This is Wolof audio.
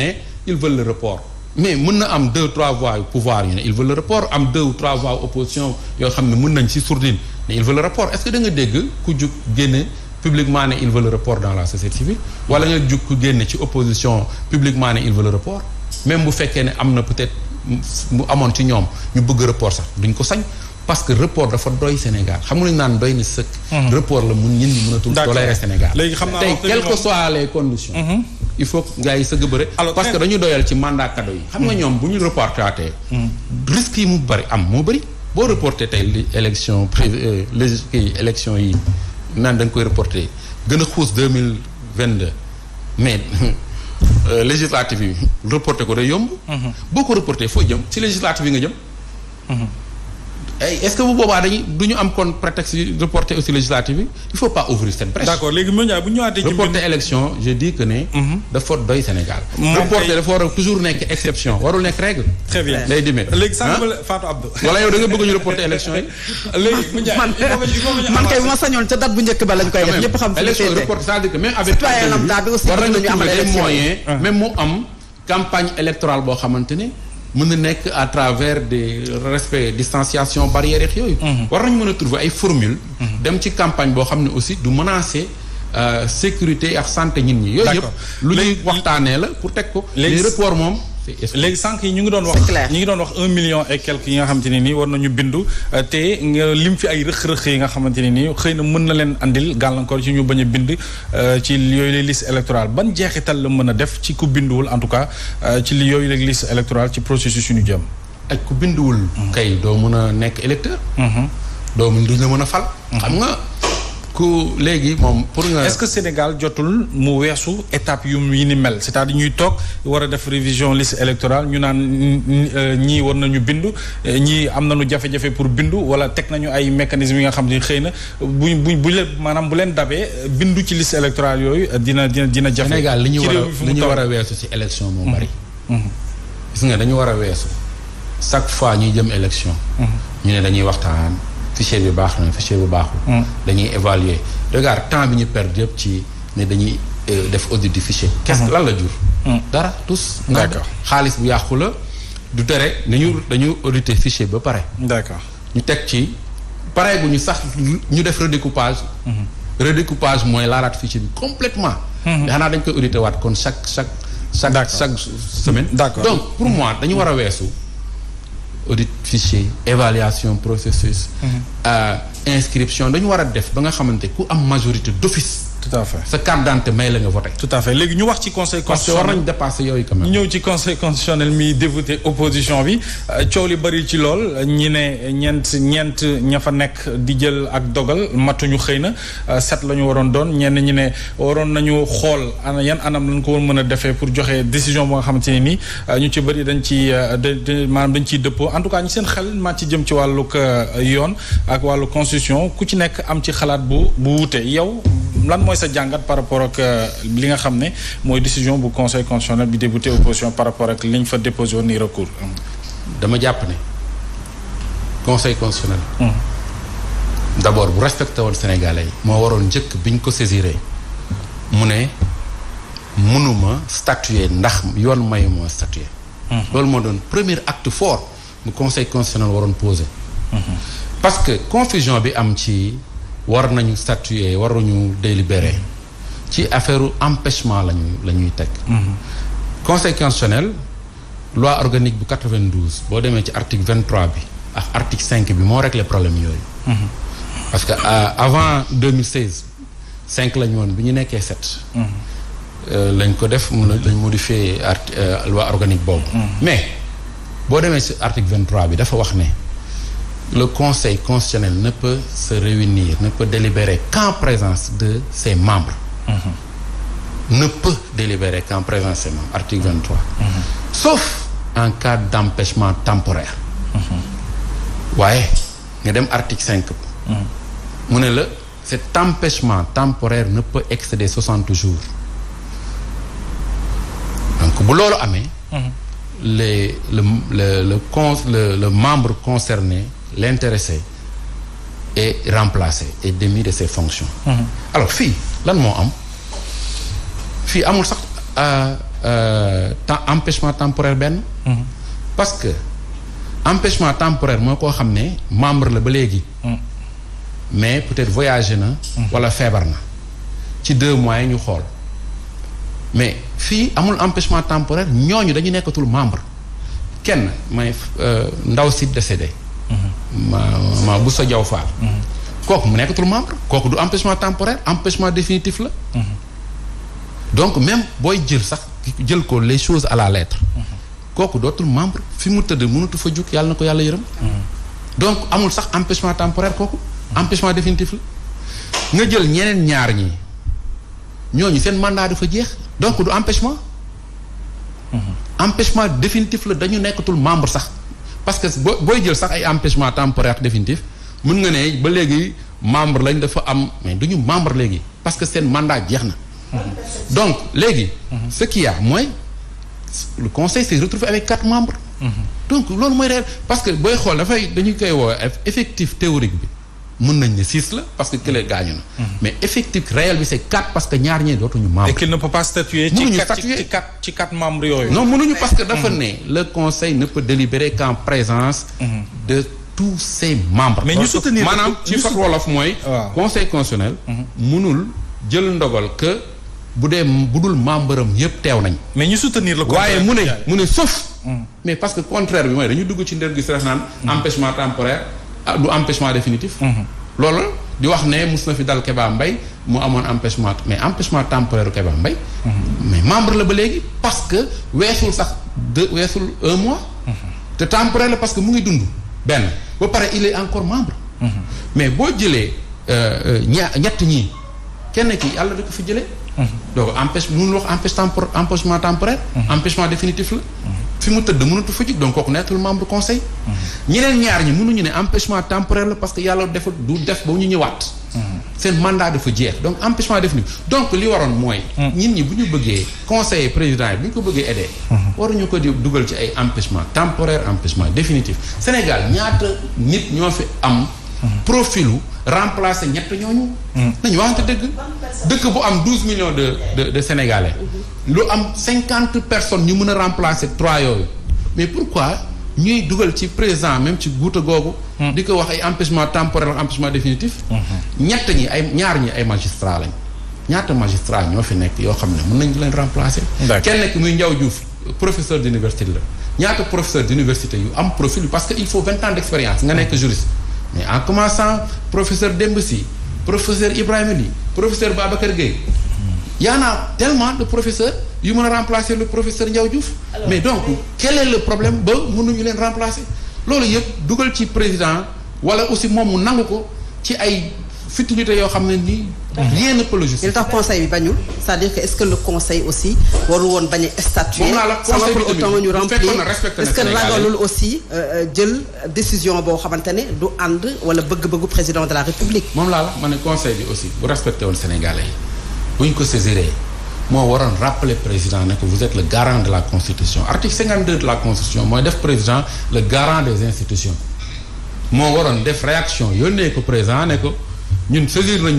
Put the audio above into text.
ne ils veulent le report mais mën na am 2-3 voix pouvoir yu ne ils veulent le report am 2 ou 3 voix opposition yoo xam ne mën nañ ci sourdine ne ils veulent le report est-ce que da nga dégg ku jug génne publiquement ne ils veulent le report dans la société civile wala nga jug ku génne ci opposition publiquement ne ils veulent le report même bu fekkee ne am na peut-être mu amoon ci ñoom ñu bëgg report sax duñ ko sañ parce que report dafa doy Sénégal xam nga lu ñu naan doy na sëkk. report la mun ñun ñi mënatul tolérer Sénégal. léegi xam naa tey quelles que soient les conditions. il faut que gars yi sëgg bëre. parce que dañu doyal ci mandat cadeau yi. xam nga ñoom bu ñu reportaatee. risques yi mu bëri am moo bëri. boo reporté tey li élection élection yi naan da nga koy reporté gën a xuus 2022 mais législative yi reporté ko day yomb. boo ko reporté foo jëm ci législative yi nga jëm. est-ce que bu boobaa du ñu am kon prétexte reporter aussi législative bi il faut pas ouvrir cette brèche. d'accord léegi bu ñu ñëwaatee ci reporter élection je dis que ne. dafa doy Sénégal. reporter dafa war a toujours nekk exception warul nekk règle. très bien lay demee. léegi sànq Fatou Abdou. wala yow da nga bëgg ñu reporter élection yi. léegi man kay bu ma sañoon ca date bu njëkk ba lañ koy def ñëpp xam. élection reporter c'est-à-dire que même avec. war nañu trouver des moyens même mu am campagne électorale boo xamante ne. mën na nekk à travers des respect distanciation barrières yeeg yooyu. war nañu mën a trouver ay formule dem ci campagne boo xam ne aussi du menacer sécurité ak santé nit ñi. yooyu yëpp lu ñuy waxtaanee la pour teg ko. léegi report moom. léegi sànq yi ñu ngi doon wax ñu ngi doon wax 1 million et quelques yi nga xamante ne nii war nañu bindu te nga lim fi ay rëq-rëq yi nga xamante ne nii xëy na mën na leen andil gàllankoor ci ñu bañ a bind ci yooyu la liste électorale ban jeexital la mën a def ci ku binduwul en tout cas ci yooyu la liste électorale ci processus yu ñu jëm. ak ku binduwul. kay doo mën a nekk électeur. doo mën duñ la mën a fal. xam nga ku léegi moom pour nga. est-ce que Sénégal jotul mu weesu étape yu ni mel c'est-à-dire ñuy toog war a def révision liste électorale ñu naan ñii war nañu bindu ñii am nañu jafe-jafe pour bindu wala teg nañu ay mécanismes yi nga xam ne xëy na bu leen maanaam bu leen dabee bindu ci liste électorale yooyu dina jafe. Sénégal li ñu war a weesu ci élection moo bari. gis nga dañu war a weesu chaque fois ñuy jëm élection. ñu ne dañuy waxtaan. fichier bi baax na fichier bu baaxul. dañuy évaluer regarde temps bi ñu perdre yëpp ci ne dañuy def audit du fichier. qu'est-ce que lan la jur. dara tous. d'accord xaalis bu yàqu la du tere dañu auditer fichier ba pare. d'accord ñu teg ci pare gu ñu sax ñu def redécoupage. redécoupage mooy laalaat fichier bi complètement. xanaa dañ koy auditer waat kon chaque semaine. d'accord donc pour moi dañu war a weesu. audit fichier évaluation processus. inscription dañu war a def ba nga xamante ku am majorité d'office. tout à fait sa carte d'identité may la nga voté. tout à fait léegi ñu wax ci conseil constitutionnel parce que war nañu dépasser yooyu quand même. ñu ñëw ci conseil constitutionnel mi député opposition bi coow li bari ci lool ñi ne ñeent ña fa nekk di jël ak dogal matuñu xëy na 7 la ñu waroon doon ñenn ñi ne waroon nañu xool yan anam lañ ko war mën a defee pour joxe décision boo nga xamante ne nii ñu ci bëri dañ ci maanaam dañ ciy dëppoo en tout cas ñi seen xel maa ci jëm ci wàllug yoon ak wàllu constitution ku ci nekk am ci xalaat bu wuute yow lan mooy sa jàngat par rapport ak li nga xam ne mooy décision bu conseil constitutionnel bi député opposition par rapport ak li ñu fa déposé woon ni recours. dama jàpp ne conseil constitutionnel. d'abord bu respecté woon Sénégalais yi. moo waroon njëkk bi ñu ko saisiré mu ne mënuma statuer ndax yoon mayu moo statuer. loolu moo doon premier acte fort bu conseil constitutionnel waroon posé. parce que confusion bi am ci. war nañu statuer waruñu délibérer ci affaire empêchement la ñuy teg. conseil constitutionnel loi organique bu 92 boo demee ci article 23 bi ak article 5 bi moo réglé problème yooyu. parce que avant 2016 5 la ñu woon bi ñu nekkee 7. lañ ko def lañ modifié loi organique boobu. mais boo demee ci article 23 bi dafa wax ne. le conseil constitutionnel ne peut se réunir ne peut délibérer qu'en présence de ses membres. Ne peut délibérer qu'en présence de ses membres article 23. Sauf en cas d'empêchement temporaire. waaye nga dem article 5. mu ne la cet empêchement temporaire ne peut excéder 60 jours. donc bu loolu amee. le membre concerné. l'intéressé est remplacé et démis de ses fonctions. alors fii lan moo am fii amul sax empêchement temporaire benn. parce que empêchement temporaire moo koo xam ne membre la ba léegi. mais peut-être voyagé na. wala feebar na. ci 2 mois yi ñu xool. mais fii amul empêchement temporaire ñooñu dañu nekkatul membre. kenn may ndaw si décédé. ma Boussa Diaw Fall. kooku mu nekkatul membre. kooku du empêchement temporaire empêchement définitif la. donc même booy jël sax jël ko les choses à la lettre. kooku dootul membre fi mu tëdd mënatu fa jug yàlla na ko yàlla yërëm. donc amul sax empêchement temporaire kooku. empêchement définitif la. nga jël ñeneen ñaar ñi ñooñu seen mandat dafa jeex donc du empêchement. empêchement définitif la dañu nekkatul membre sax parce que booy jël sax ay empêchement temporaire définitif mën nga ne ba léegi membre lañ dafa am mais duñu membre léegi parce que seen mandat jeex na. donc léegi. ce qu'il y a mooy le conseil s'est retrouvé avec 4 membres. donc loolu mooy réel parce que booy xool dañu koy woo effectif théorique bi mën nañ ne 6 la parce que kële gaañu na. mais effectif réel bi c'est 4 parce que ñaar ñee dootuñu membre. et qu'il ne peut pas statuer ci 4 membres yooyu. non mënuñu parce que dafa ne le conseil ne peut délibérer qu'en présence de tous ses membres. mais ñu soutenir maanaam ci fat wolof mooy. conseil constitutionnel. mënul jël ndogal que bu dul membre am yëpp teew nañ. mais ñu soutenir le waaye mu ne sauf. mais parce que contraire bi mooy dañu dugg ci ndër gi si naan empêchement temporaire du empêchement définitif. loolu di wax ne mus na fi dal Kéba Mbaye mu amoon empêchement mais empêchement temporaire Kéba Mbaye. mais membre la ba léegi parce que weesul 1 mois. te temporaire la parce que mu ngi dund benn ba pare il est encore membre. mais boo jëlee ñett ñii kenn ki yàlla da ko fi jëlee. donc mënul wax empêchement temporaire. empêchement définitif la. fi mu tëdd mënatu fa jug donc kooku nekkul membre conseil. ñeneen ñaar ñi mënuñu ne empêchement temporaire la parce que yàlla du def ba ñu ñëwaat. seen mandat dafa jeex donc empêchement définitif donc li waroon mooy. nit ñi bu ñu bëggee conseiller président yi bu ñu ko bëggee aider. waruñu ko di dugal ci ay empêchement temporaire empêchement définitif Sénégal ñaata nit ñoo fi am. profilu remplacer ñett ñooñu. nañu waxante dëkk bu am 12 millions de Sénégalais. lu am 50 personnes ñu mën a remplacer 3 yooyu. mais pourquoi ñuy dugal ci président même ci guuta googu. di ko wax ay empêchement temporaire empêchement définitif. ñaar ñi ay magistrat lañ. ñaata magistrat ñoo fi nekk yoo xam ne mën nañu leen remplacer. kenn ki muy Ndiaw Diouf professeur d'université la. ñaata professeur d'université yu am profil parce que il faut 20 ans d'expérience nga nekk juriste. mais en commençant professeur Demba Sy professeur Ibrahima Ly professeur Babacar Gueye y en a tellement de professeurs yu mën a remplacer le professeur Ndiaw Diouf. mais donc quel est le problème ba mënuñu leen remplacer loolu yëpp dugal ci président wala aussi moom mu nangu ko ci ay futilités yoo xam ne nii. rien ne peut le justifier. li tax conseil bi bañul c'est-à-dire que est-ce que le conseil aussi waru woon bañ a statuer. moom laa la conseil bi tamit ñu remplir est-ce que ragalul aussi jël décision boo xamante ne du ànd wala bëgg-bëggu président de la République. moom laa la ma ne conseil bi aussi bu respecté woon Sénégalais yi bu ñu ko saisiree moo waroon rappeler président ne que vous êtes le garant de la constitution article 52 de la constitution mooy def président le garant des institutions moo waroon def réaction yónnee ko président ne ko ñun saisir nañu